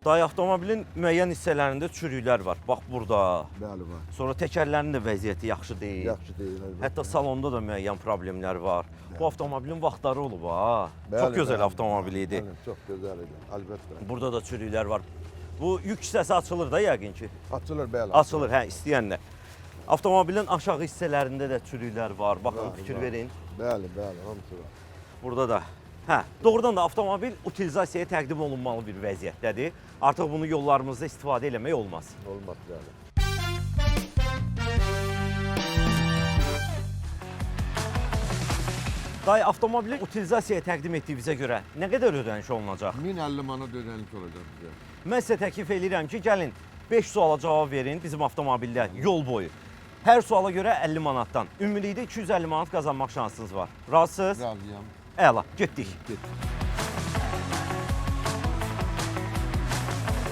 Day avtomobilin müəyyən hissələrində çürüklər var. Bax burada. Bəli, var. Sonra təkərlərin də vəziyyəti yaxşı deyil. Yaxşı deyil. əlbəttə. Hətta salonda da müəyyən problemlər var. Bu avtomobilin vaxtları olub ha. Bəli, Çox gözəl bəli. avtomobil idi. Bəli, çox gözəl idi, əlbəttə. Burada da çürüklər var. Bu yük hissəsi açılır da yəqin ki. Açılır, bəli. Açılır, hə, istəyənlər. Avtomobilin aşağı hissələrində də çürüklər var. Baxın, Var, fikir var. verin. Bəli, bəli, hamısı var. Burada da. Hə, doğrudan da avtomobil utilizasiyaya təqdim olunmalı bir vəziyyətdədir. Artıq bunu yollarımızda istifadə eləmək olmaz. Olmaz, bəli. Day avtomobilin utilizasiyaya təqdim etdiyimizə görə nə qədər ödəniş olunacaq? 1050 manat ödəniş olacaq bizə. Mən sizə təklif edirəm ki, gəlin 5 suala cavab verin bizim avtomobildə yol boyu. Hər suala görə 50 manatdan. Ümumilikdə 250 manat qazanmaq şansınız var. Razısınız? Razıyam. Əla, getdik. Get.